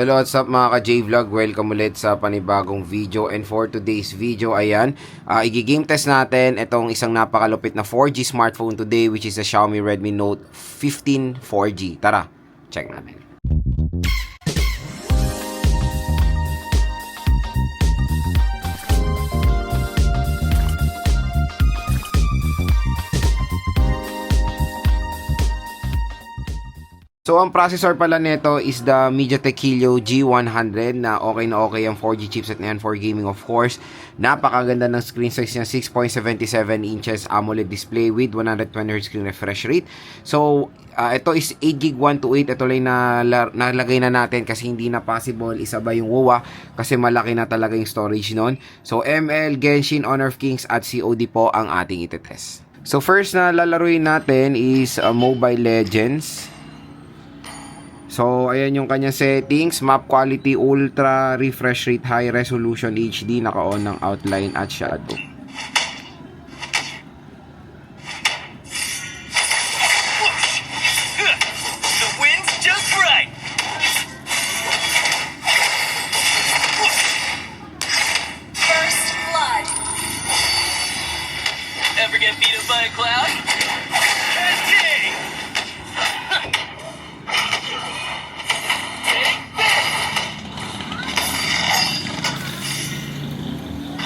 Hello, what's up mga ka-J-Vlog? Welcome ulit sa panibagong video. And for today's video, ayan, i-game test natin itong isang napakalupit na 4G smartphone today, which is a Xiaomi Redmi Note 15 4G. Tara, check natin. So, ang processor pala nito is the MediaTek Helio G100 na okay ang 4G chipset na yan for gaming, of course. Napakaganda ng screen size niya, 6.77 inches AMOLED display with 120Hz screen refresh rate. So, ito is 8GB 128. Ito lang nalagay na natin kasi hindi na possible isabay yung WOA kasi malaki na talaga yung storage nun. So, ML, Genshin, Honor of Kings at COD po ang ating itetest. So, first na lalaruin natin is Mobile Legends. So, ayan yung kanya settings. Map quality, ultra, refresh rate, high resolution, HD. Naka-on ng outline at shadow. The wind's just right. First blood. Ever get beat up by a cloud? Cascade!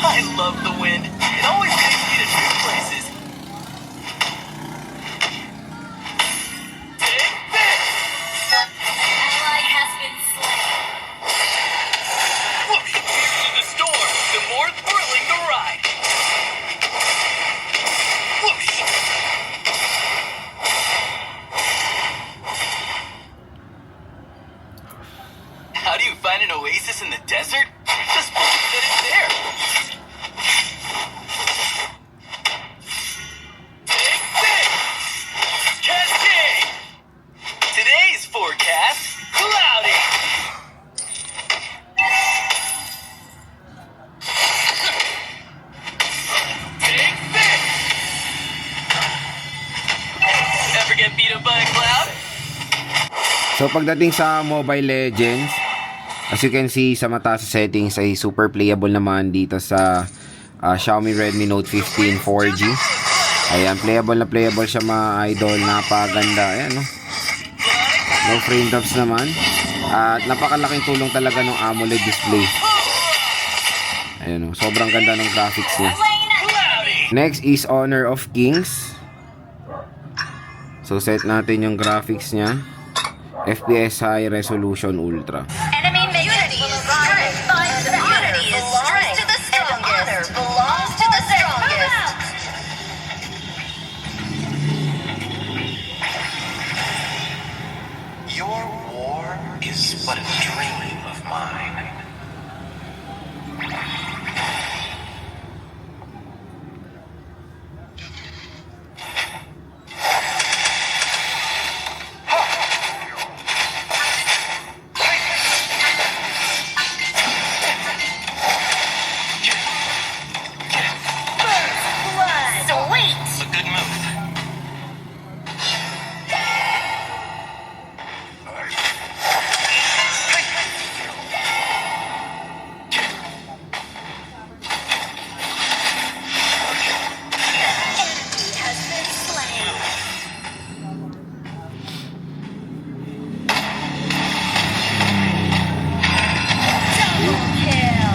I love the wind. It always takes me to new places. Take this! An ally has been slain. Whoosh! Here's to the storm, the more thrilling the ride. Whoosh! How do you find an oasis in the desert? Just believe that it's there. Take this! Cascade! Today's forecast, cloudy. Take this! Ever get beat up by a cloud? So, pagdating sa Mobile Legends, as you can see sa mataas sa settings ay super playable naman dito sa Xiaomi Redmi Note 15 4G. Ayan, playable na playable siya mga idol. Napaganda. Ayan, no? No frame drops naman. At napakalaking tulong talaga ng AMOLED display. Ayan, no? Sobrang ganda ng graphics niya. Next is Honor of Kings. So, set natin yung graphics niya. FPS High Resolution Ultra. Enemy unity is strength. Unity is strength to the strongest. Honor belongs to the strongest. Your war is but a dream of mine. Sweet. A good move. Enemy has been slain. Double kill.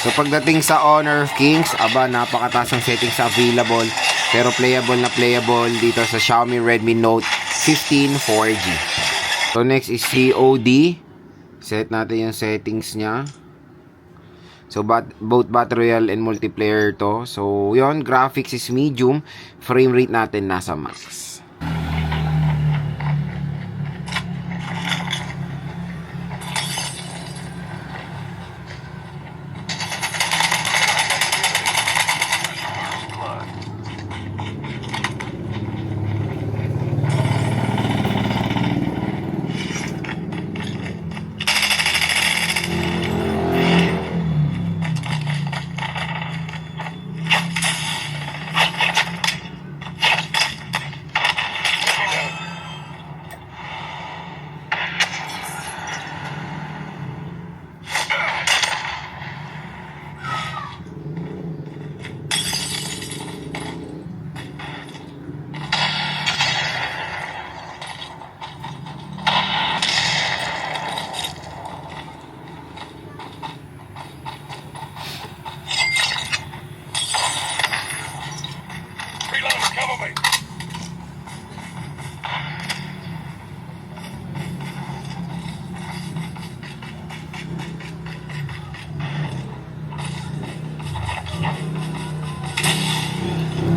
So, pagdating sa Honor of Kings, aba, napakataas ang settings available. Pero playable na playable dito sa Xiaomi Redmi Note 15 4G. So, next is COD. Set natin yung settings niya. So, both Battle Royale and multiplayer to. So, yon, graphics is medium. Frame rate natin nasa max.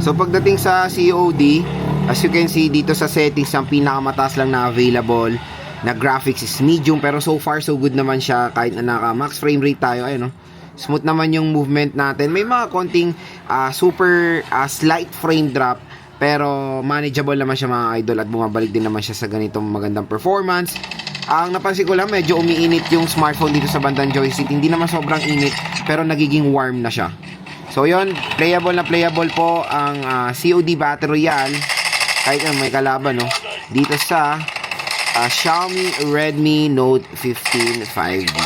So pagdating sa COD, as you can see dito sa settings, ang pinakamataas lang na available na graphics is medium, pero so far so good naman siya kahit na naka max frame rate tayo. Ayun, no? Smooth naman yung movement natin. May mga konting super slight frame drop, pero manageable naman siya mga idol, at bumabalik din naman siya sa ganitong magandang performance. Ang napansin ko lang, medyo umiinit yung smartphone dito sa bandang joystick. Hindi naman sobrang init, pero nagiging warm na siya. So yon, playable na playable po ang COD Battle Royale kahit may kalaban, no, dito sa Xiaomi Redmi Note 15 5G.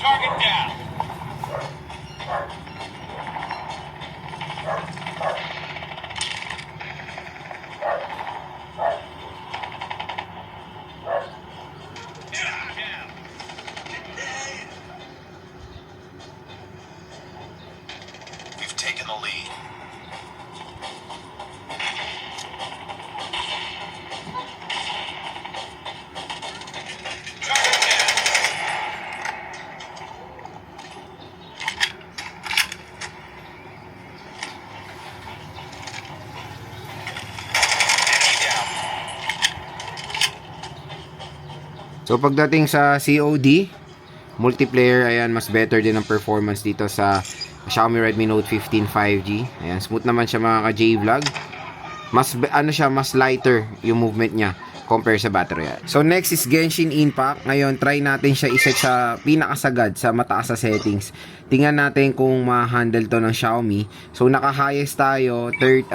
Target down. We've taken the lead. So pagdating sa COD multiplayer, ayan, mas better din ang performance dito sa Xiaomi Redmi Note 15 5G. Ayan, smooth naman siya mga ka-J-Vlog. Mas mas lighter yung movement niya compare sa Battle Royale. So next is Genshin Impact. Ngayon try natin siya iset sa pinakasagad sa mataas sa settings. Tingnan natin kung ma-handle to ng Xiaomi. So naka-highest tayo 60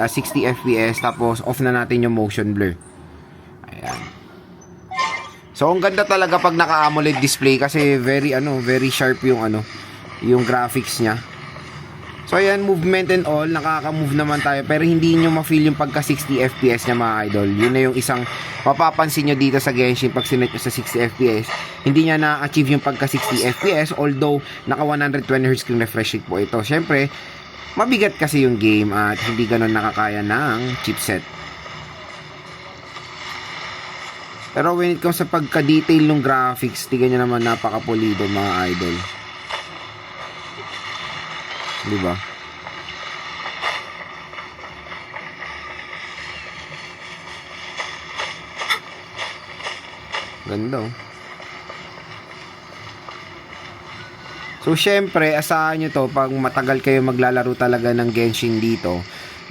FPS, tapos off na natin yung motion blur. Ayan. So ang ganda talaga pag naka-AMOLED display kasi very sharp yung graphics niya. So ayan, movement and all, nakaka-move naman tayo, pero hindi niyo ma-feel yung pagka 60 FPS niya mga idol. Yun na yung isang mapapansin niyo dito sa Genshin pag sinet niyo sa 60 FPS. Hindi niya na-achieve yung pagka 60 FPS, although naka 120Hz screen refresh rate po ito. Syempre, mabigat kasi yung game at hindi ganoon nakakaya ng chipset. Pero when it comes sa pagka-detail ng graphics, tingnan nyo naman, napaka-pulido mga idol. Diba? Ganda, oh. So, syempre, asahan nyo to, pag matagal kayo maglalaro talaga ng Genshin dito,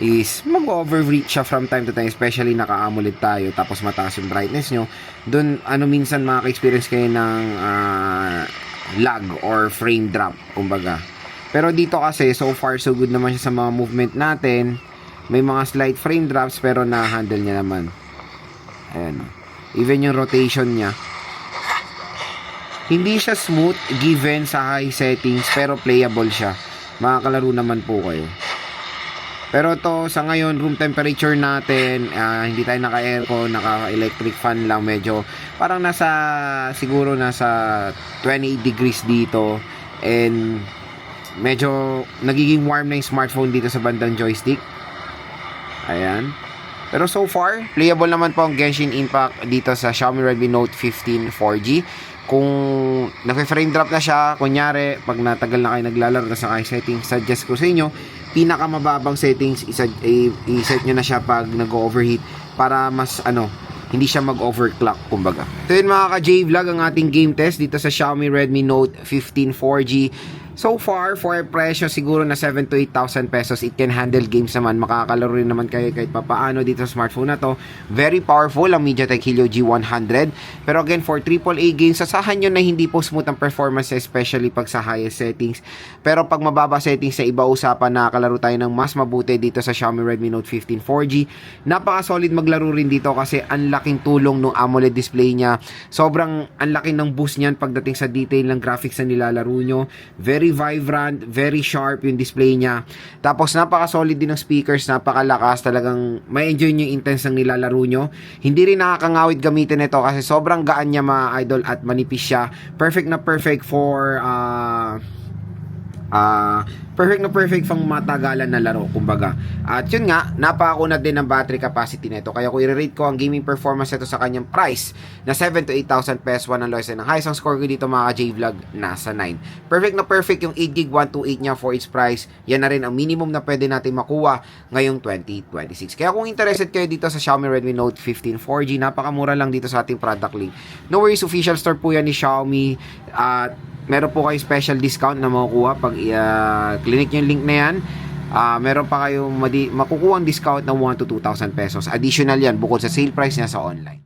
is mag-overreach siya from time to time, especially naka-AMOLED tayo, tapos mataas yung brightness nyo. Doon, minsan makaka-experience kayo ng lag or frame drop, kumbaga. Pero dito kasi, so far so good naman siya sa mga movement natin. May mga slight frame drops, pero na-handle niya naman. Ayan. Even yung rotation niya. Hindi siya smooth, given sa high settings, pero playable siya. Makakalaro naman po kayo. Pero to sa ngayon, room temperature natin, hindi tayo naka-aircon, naka-electric fan lang, medyo parang siguro nasa 28 degrees dito, and medyo nagiging warm na yung smartphone dito sa bandang joystick. Ayan. Pero so far, playable naman po ang Genshin Impact dito sa Xiaomi Redmi Note 15 4G. Kung nag-frame drop na siya, kunyari, pag natagal na kayo naglalaro na sa kayo settings, suggest ko sa inyo, pinakamababang settings, i-set nyo na siya pag nag-overheat para mas hindi siya mag-overclock, kumbaga. Ito yun mga ka-J-Vlog, ang ating game test dito sa Xiaomi Redmi Note 15 4G. So far, for presyo siguro na 7 to 8,000 pesos, it can handle games naman. Makakalaro rin naman kayo kahit papaano dito sa smartphone na to. Very powerful ang MediaTek Helio G100. Pero again, for AAA games, sasahan nyo na hindi po smooth ang performance, especially pag sa highest settings. Pero pag mababa settings sa iba usapan, nakakalaro tayo ng mas mabuti dito sa Xiaomi Redmi Note 15 4G. Napaka-solid maglaro rin dito kasi ang laking tulong ng AMOLED display niya. Sobrang ang laki ng boost niyan pagdating sa detail ng graphics na nilalaro nyo. Very vibrant, very sharp yung display niya. Tapos napaka-solid din ng speakers, napakalakas, talagang may enjoy nyo yung intense ng nilalaro nyo. Hindi rin nakakangawit gamitin ito kasi sobrang gaan niya mga idol at manipis siya. Perfect na perfect for perfect pang matagalan na laro, kumbaga. At yun nga, napakakunat din ng battery capacity nito. Kaya kung i-rate ko ang gaming performance nito sa kanyang price na 7 to 8,000 pesos, 1 ang lowest and ang highest ang score ko dito mga J-Vlog, nasa 9. Perfect na perfect yung 8GB 128 niya for its price. Yan na rin ang minimum na pwede natin makuha ngayong 2026. Kaya kung interested kayo dito sa Xiaomi Redmi Note 15 4G, napakamura lang dito sa ating product link. No worries, official store po yan ni Xiaomi. Meron po kayong special discount na makukuha pag clinic yung link na yan. Meron pa kayong makukuha ang discount ng 1 to 2,000 pesos. Additional yan bukod sa sale price niya sa online.